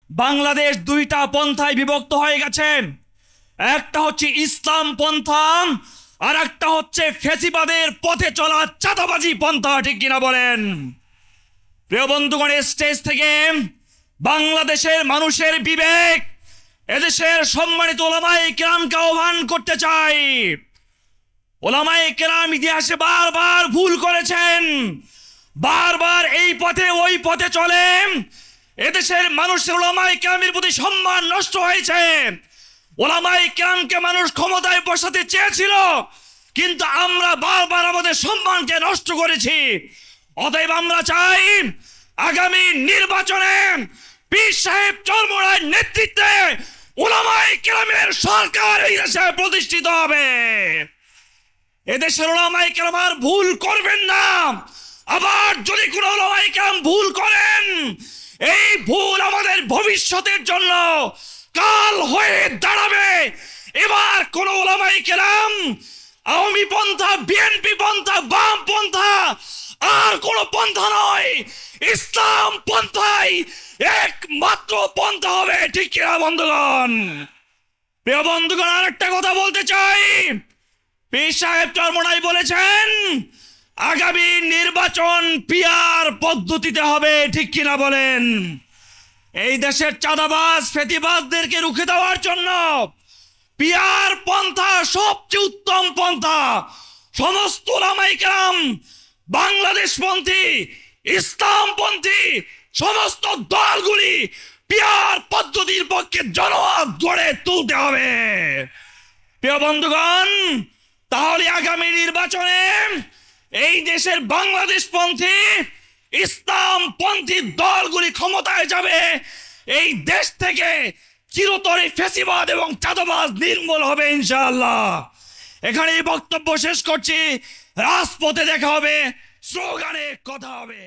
বাংলাদেশ দুইটা পন্থায় বিভক্ত হয়ে গেছে। একটা হচ্ছে ইসলাম পন্থা, আর একটা হচ্ছে ফ্যাসিবাদের পথে চলা চাঁদাবাজি পন্থা। ঠিক কিনা বলেন? প্রিয় বন্ধুগণ, স্টেজ থেকে বাংলাদেশের মানুষের বিবেক, এদেশের সম্মানিত ওলামায়ে কেরামকে আহ্বান করতে চাই। ওলামায়ে কেরাম ইতিহাসে বারবার ভুল করেছেন, বারবার এই পথে ওই পথে চলে এদেশের মানুষের ওলামায়ে কেরামের প্রতি সম্মান নষ্ট হয়েছে। ওলামায়ে কেরামকে মানুষ ক্ষমতায় বসাতে চেয়েছিল, কিন্তু আমরা বারবার আমাদের সম্মানকে নষ্ট করেছি। অতএব আমরা চাই আগামী নির্বাচনে পীর সাহেব চরমোনাইর নেতৃত্বে ওলামায়ে কেরামের সরকার এই দেশে প্রতিষ্ঠিত হবে। এদেশের ওলামায়ে কেরাম আর ভুল করবেন না। আবার যদি কোনো ওলামায়ে কেরাম ভুল করেন, এই ভুল আমাদের ভবিষ্যতের জন্য কাল হয়ে দাঁড়াবে। এবার কোন ওলামায়ে কেরাম আওয়ামী পন্থা, বিএনপি পন্থা, বাম পন্থা আর কোন পন্থা নয়, ইসলাম পন্থাই একমাত্র পন্থা হবে। ঠিক কিনা বন্ধুগণ? প্রিয় বন্ধুগণ, আর একটা কথা বলতে চাই। পীর সাহেব চরমোনাই বলেছেন আগামী নির্বাচন পিআর পদ্ধতিতে হবে। ঠিক কিনা বলেন? এই দেশের চাঁদাবাজ ফেতিবাজদেরকে রুখে দেওয়ার জন্য পিআর পন্থা সবচেয়ে উত্তম পন্থা। সমস্ত ওলামায়ে কেরাম বাংলাদেশপন্থী, ইসলামপন্থী সমস্ত দলগুলি পিআর পদ্ধতির পক্ষে জনমত গড়ে তুলতে হবে। প্রিয় বন্ধুগণ, তাহলে আগামী নির্বাচনে এই দেশের বাংলাদেশপন্থী, ইসলামপন্থী দলগুলি ক্ষমতায় যাবে। এই দেশ থেকে চিরতরে ফ্যাসিবাদ এবং চাঁদাবাজ নির্মূল হবে ইনশাআল্লাহ। এখানে বক্তব্য শেষ করছি। রাজপথে দেখা হবে, স্লোগানে কথা হবে।